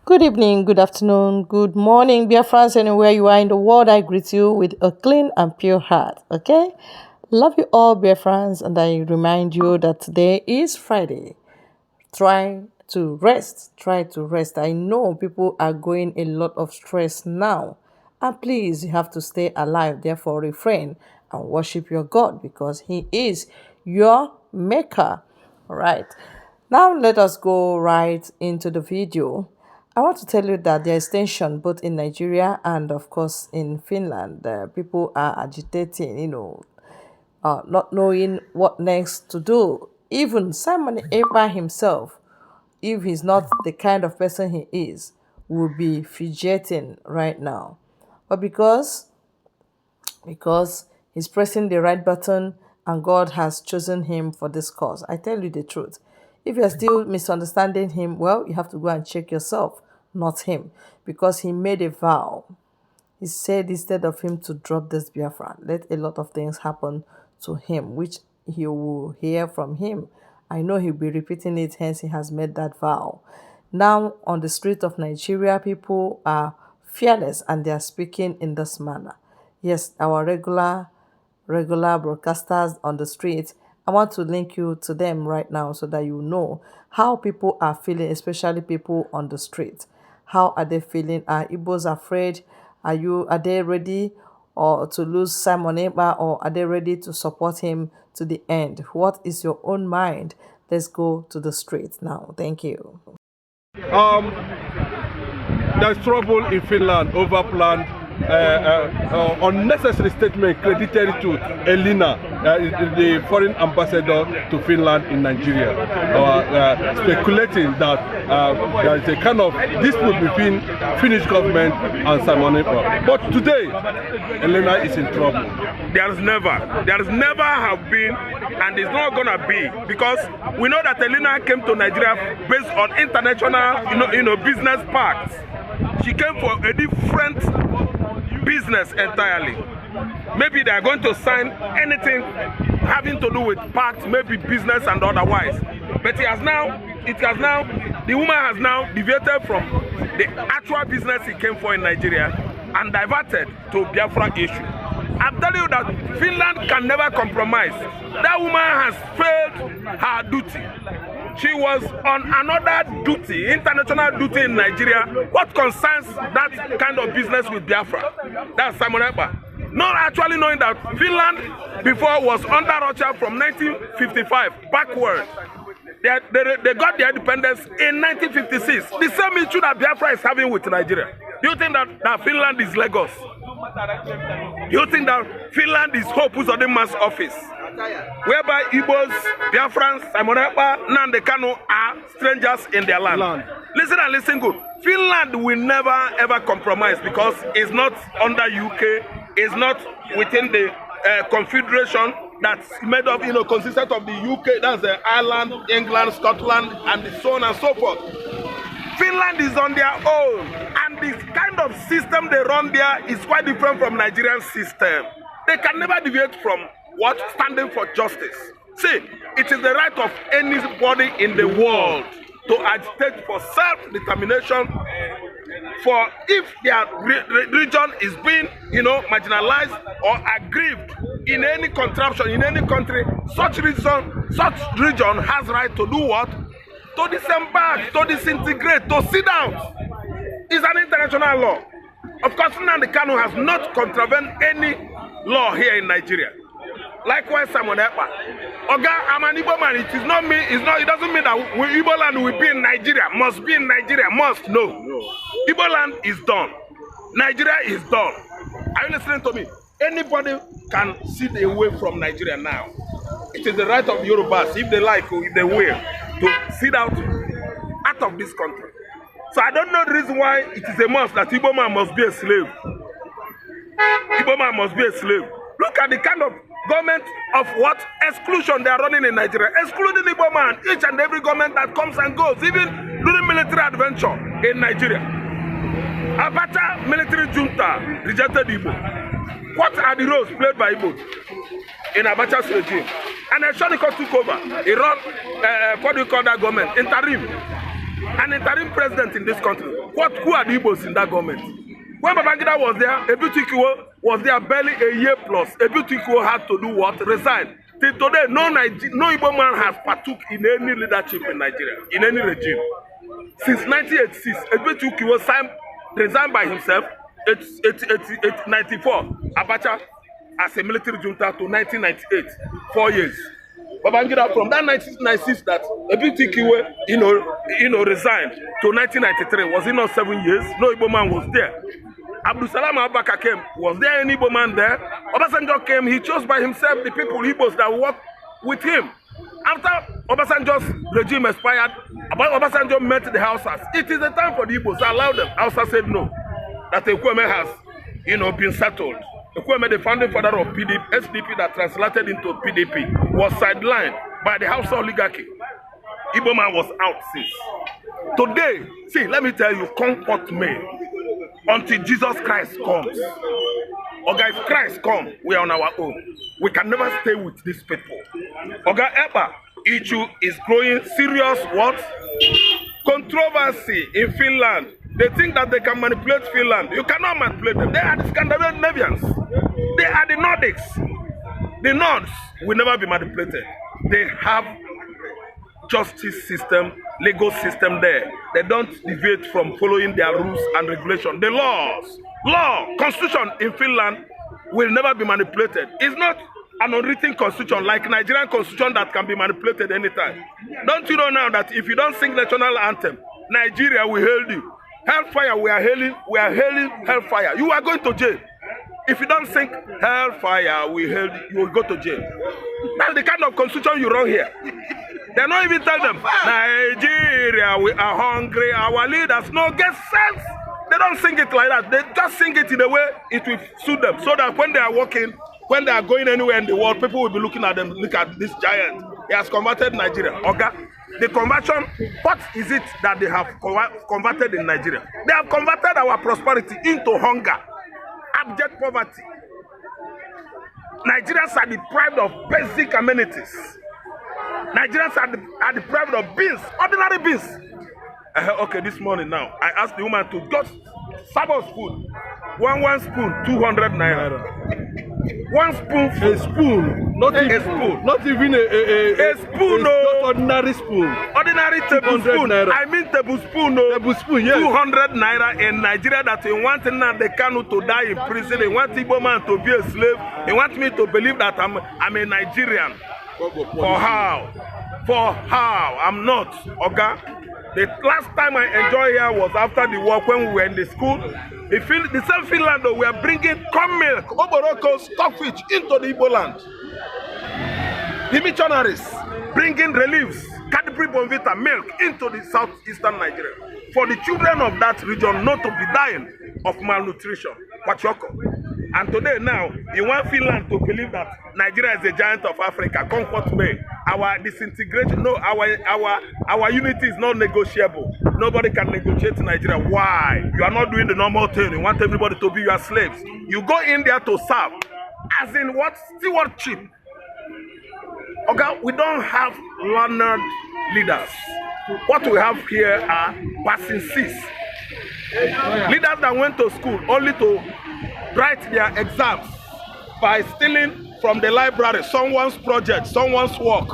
Good evening, good afternoon, good morning, dear friends, anywhere you are in the world. I greet you with a clean and pure heart. Okay, love you all, dear friends, and I remind you that today is Friday. Try to rest. Try to rest. I know people are going a lot of stress now, and please, you have to stay alive. Therefore, refrain and worship your God because He is your Maker. All right. Now let us go right into the video. I want to tell you that there is tension both in Nigeria and, of course, in Finland. People are agitating, not knowing what next to do. Even Simon Ekpa himself, if he's not the kind of person he is, will be fidgeting right now. But because he's pressing the right button and God has chosen him for this cause. I tell you the truth. If you're still misunderstanding him, well, you have to go and check yourself, not him, because he made a vow. He said instead of him to drop this Biafra, let a lot of things happen to him, which he will hear from him. I know he'll be repeating it, hence he has made that vow. Now, on the street of Nigeria, people are fearless and they are speaking in this manner. Yes, our regular broadcasters on the street, I want to link you to them right now so that you know how people are feeling, especially people on the street. How are they feeling? Are Igbos afraid? Are they ready or to lose Simon Ekpa, or are they ready to support him to the end? What is your own mind? Let's go to the street now. Thank you. Um, there's trouble in Finland over planned unnecessary statement credited to Elena, the foreign ambassador to Finland in Nigeria, speculating that there is a kind of dispute between Finnish government and Simon Ekpa. But today, Elena is in trouble. There is never have been, and it's not gonna be, because we know that Elena came to Nigeria based on international, business pacts. She came for a different business entirely. Maybe they are going to sign anything having to do with pacts, maybe business and otherwise. But the woman has now deviated from the actual business he came for in Nigeria and diverted to Biafra issue. I'm telling you that Finland can never compromise. That woman has failed her duty. She was on another duty, international duty in Nigeria. What concerns that kind of business with Biafra? That's Simon Ekpa. Not actually knowing that Finland before was under Russia from 1955 backward. They got their independence in 1956. The same issue that Biafra is having with Nigeria. Do you think that Finland is Lagos? Do you think that Finland is Hope Uzodinma's office? Whereby Igbos, Biafrans, Simon Ekpa, Nnamdi Kanu are strangers in their land. Listen and listen good. Finland will never ever compromise because it's not under UK, it's not within the confederation that's made of, consistent of the UK, that's the Ireland, England, Scotland, and so on and so forth. Finland is on their own, and the kind of system they run there is quite different from Nigerian system. They can never deviate from what? Standing for justice. See, it is the right of anybody in the world to agitate for self-determination, for if their region is being, marginalized or aggrieved in any contraption, in any country, such region has right to do what? To disembark, to disintegrate, to sit down. It's an international law. Of course, Nnamdi Kanu has not contravened any law here in Nigeria. Likewise, Simon Ekpa. Oga, I'm an Igbo man. It doesn't mean that Igbo land will be in Nigeria. Must be in Nigeria. Must. No. Igbo land is done. Nigeria is done. Are you listening to me? Anybody can sit away from Nigeria now. It is the right of Yorubas, if they like or if they will, to sit out of this country. So I don't know the reason why it is a must that Igbo man must be a slave. Igbo man must be a slave. Look at the kind of government of what exclusion they are running in Nigeria, excluding Igbo man, each and every government that comes and goes, even during military adventure in Nigeria. Abacha military junta rejected Igbo. What are the roles played by Igbo in Abacha's regime? And then Shonika took over. He run, what do you call that government? Interim. an interim president in this country. Who are the Igbos in that government? When Babangida was there, Ebutikwo was there barely a year plus. Ebutikwo had to do what? Resign. Till today, no Igbo man has partook in any leadership in Nigeria, in any regime. Since 1986, Ebutikwo resigned by himself. 1994, Abacha as a military junta to 1998, 4 years. Babangida from that 1996 that Ebutikwo, resigned to 1993. Was it not 7 years? No Igbo man was there. Abdul Salam Abubakar came. Was there any Igbo man there? Obasanjo came. He chose by himself the people, Igbos, that worked with him. After Obasanjo's regime expired, Obasanjo met the Hausas. It is the time for the Igbos to allow them. Hausa said no. That Ekweme has, been settled. Ekweme, the founding father of SDP that translated into PDP, was sidelined by the Hausa oligarchy. Igbo man was out since. Today, see, let me tell you, comfort me until Jesus Christ comes. Oga, if Christ comes, we are on our own. We can never stay with these people. Oga Ekpa issue is growing serious what? Controversy in Finland. They think that they can manipulate Finland. You cannot manipulate them. They are the Scandinavians. They are the Nordics. The Nords will never be manipulated. They have justice system, legal system there. They don't deviate from following their rules and regulations. The constitution in Finland will never be manipulated. It's not an unwritten constitution like Nigerian constitution that can be manipulated anytime. Don't you know now that if you don't sing national anthem, Nigeria will hail you. Hellfire, we are hailing hellfire. You are going to jail. If you don't sing hellfire, we hail you, you will go to jail. That's the kind of constitution you run here. They're not even telling them, Nigeria, we are hungry, our leaders no get sense. They don't sing it like that. They just sing it in a way it will suit them. So that when they are walking, when they are going anywhere in the world, people will be looking at them, look at this giant. He has converted Nigeria. Okay? The conversion, what is it that they have converted in Nigeria? They have converted our prosperity into hunger, abject poverty. Nigerians are deprived of basic amenities. Nigerians are deprived of beans, ordinary beans. Okay, this morning now, I asked the woman to just serve us food. One spoon, 200 naira. One spoonful. A spoon, not a spoon. Not even a spoon, no. Ordinary spoon. Ordinary tablespoon. Naira. I mean tablespoon, no. Tablespoon, yes. 200 naira in Nigeria that they want Nnamdi Kanu to die in prison. They want Igbo man to be a slave. They want me to believe that I'm a Nigerian. For how? For how? I'm not. Okay? The last time I enjoyed here was after the war when we were in the school. The same Finland we are bringing corn milk, oboroko, stockfish into the Igbo land. The missionaries bringing reliefs, Cadbury Bonvita milk into the southeastern Nigeria. For the children of that region not to be dying of malnutrition. Wachoko. And today now, you want Finland to believe that Nigeria is a giant of Africa. Comfort me. Our disintegration, no, our unity is not negotiable. Nobody can negotiate Nigeria. Why? You are not doing the normal thing. You want everybody to be your slaves. You go in there to serve. As in what? Stewardship. Okay, we don't have learned leaders. What we have here are passing Cs. Leaders that went to school only to write their exams by stealing from the library someone's project, someone's work.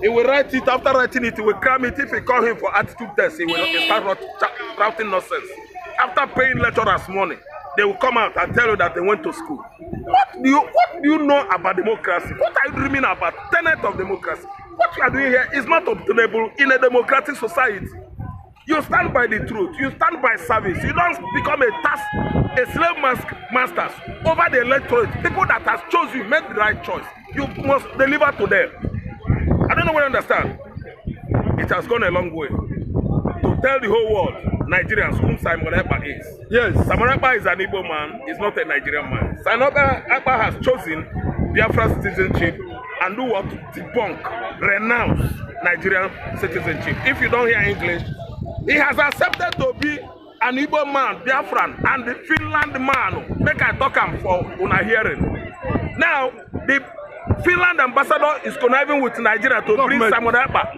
He will write it. After writing it, he will cram it. If you call him for attitude test, he will start routing nonsense. After paying lecturers money, they will come out and tell you that they went to school. What do you know about democracy? What are you dreaming about? Tenet of democracy. What you are doing here is not obtainable in a democratic society. You stand by the truth. You stand by service. You don't become a slave masters over the electorate. People that has chosen you make the right choice. You must deliver to them. I don't know what you understand. It has gone a long way to tell the whole world, Nigerians, whom Simon Ekpa is. Yes. Simon Ekpa is an Igbo man. He's not a Nigerian man. Simon Ekpa has chosen Biafra citizenship and do what? Debunk, renounce Nigerian citizenship. If you don't hear English, he has accepted to be an Igbo man, Biafran, and the Finland man. Make I talk him for una hearing. Now, the Finland ambassador is conniving with Nigeria to bring Simon Ekpa.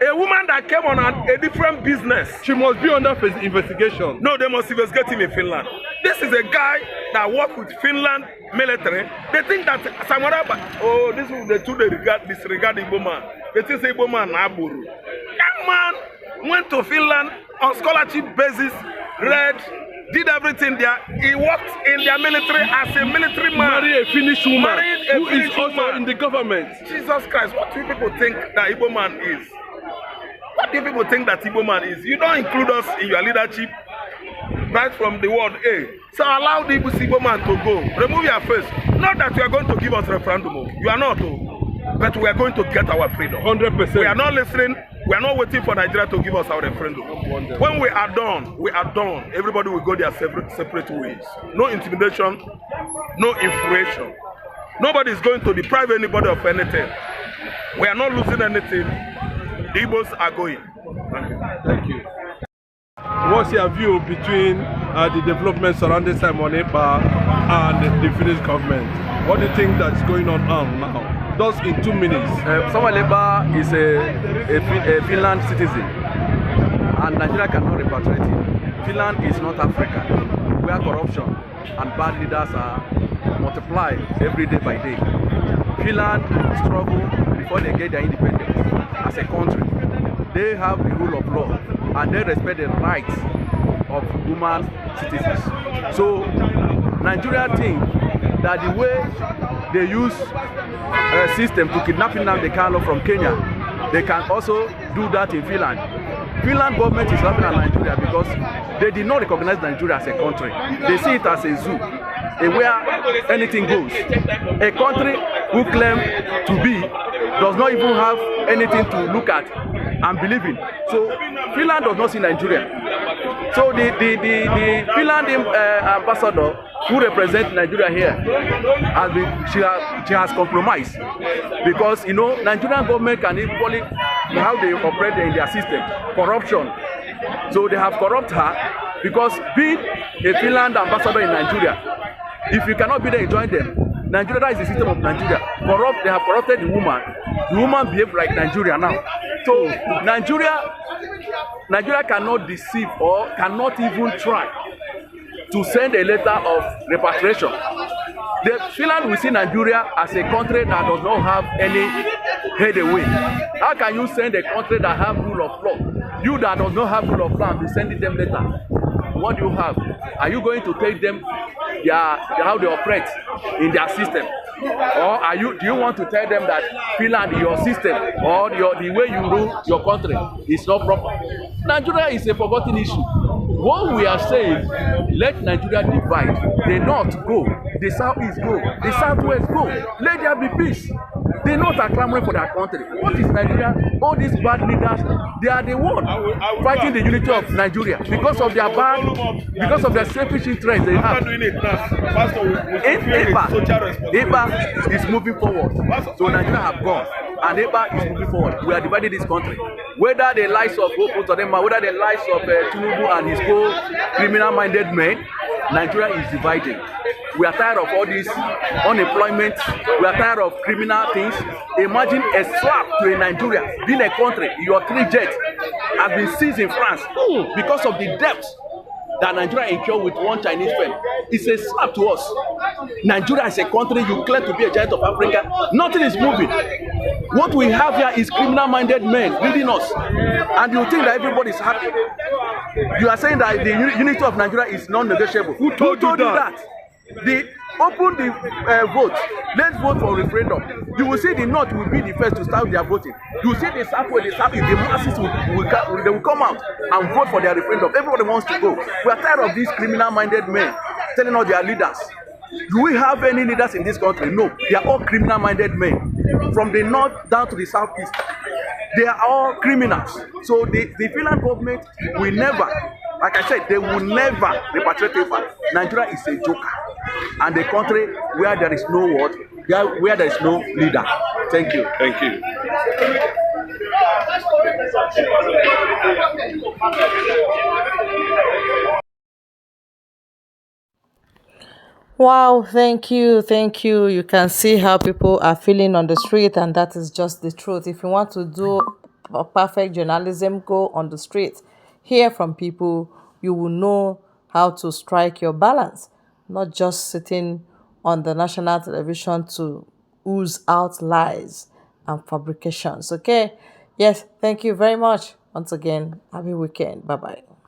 A woman that came on a different business. She must be under investigation. No, they must investigate him in Finland. This is a guy that worked with Finland military. They think that Simon Ekpa, oh, this is the two they disregard Igbo man. They think Igbo man Aburu. Young man went to Finland on scholarship basis, read, did everything there. He worked in their military as a military man. Marry a Finnish woman who is also woman. in the government. Jesus Christ, what do people think that Igbo man is? What do people think that Igbo man is? You don't include us in your leadership right from the word A. So allow the Igbo man to go. Remove your face. Not that you are going to give us referendum. You are not. But we are going to get our freedom. 100%. We are not listening. We are not waiting for Nigeria to give us our referendum. When we are done, we are done. Everybody will go their separate ways. No intimidation, no influation. Nobody is going to deprive anybody of anything. We are not losing anything. The Igbos are going. Thank you. Thank you. What's your view between the development surrounding Simon Ekpa and the Finnish government? What do you think that's going on now? Just in 2 minutes. Simon Ekpa is a Finland citizen, and Nigeria cannot repatriate him. Finland is not Africa, where corruption and bad leaders are multiplied every day by day. Finland struggle before they get their independence as a country. They have the rule of law and they respect the rights of human citizens. So Nigeria think that the way they use a system to kidnapping them the Kano from Kenya, they can also do that in Finland. Finland government is laughing at Nigeria because they did not recognize Nigeria as a country. They see it as a zoo, where anything goes. A country who claims to be does not even have anything to look at and believe in. So Finland does not see Nigeria. So the Finland ambassador who represents Nigeria here she has compromised, because Nigerian government can equally how they operate in their system, corruption. So they have corrupt her, because being a Finland ambassador in Nigeria, if you cannot be there, join them. Nigeria, that is the system of Nigeria. They have corrupted the woman. The woman behaves like Nigeria now. So Nigeria cannot deceive or cannot even try to send a letter of repatriation. Finland will see Nigeria as a country that does not have any headway. How can you send a country that have rule of law? You that does not have rule of law, be sending them letter. What do you have? Are you going to take them how they operate in their system? Or do you want to tell them that Finland, your system, or the way you rule your country is not proper? Nigeria is a forgotten issue. What we are saying, let Nigeria divide. The north go, the southeast go, the southwest go. Let there be peace. The north are clamoring for their country. What is Nigeria? All these bad leaders, they are the one fighting the unity of Nigeria because of their selfish interests they have. Ekpa is moving forward. So Nigeria have gone, and Ekpa is moving forward. We are dividing this country. Whether the lives of Todema, whether the lives of Tinubu and his co-criminal-minded men, Nigeria is divided. We are tired of all this unemployment. We are tired of criminal things. Imagine a slap to a Nigeria, being a country, your 3 jets have been seized in France because of the debt that Nigeria incurred with one Chinese firm. It's a slap to us. Nigeria is a country you claim to be a giant of Africa. Nothing is moving. What we have here is criminal-minded men leading us. And you think that everybody is happy. You are saying that the unity of Nigeria is non-negotiable. Who told you that? Open the vote. Let's vote for referendum. You will see the North will be the first to start their voting. You will see the Southwest, the masses will come out and vote for their referendum. Everybody wants to go. We are tired of these criminal-minded men telling us they are leaders. Do we have any leaders in this country? No. They are all criminal-minded men. From the north down to the southeast. They are all criminals. So the Finland government will never, like I said, they will never repatriate Ekpa. Nigeria is a joker. And a country where there is no word, where there is no leader. Thank you. Thank you. Wow, thank you, thank you. You can see how people are feeling on the street, and that is just the truth. If you want to do perfect journalism, go on the street, hear from people. You will know how to strike your balance, not just sitting on the national television to ooze out lies and fabrications. Okay? Yes, thank you very much. Once again, happy weekend. Bye bye.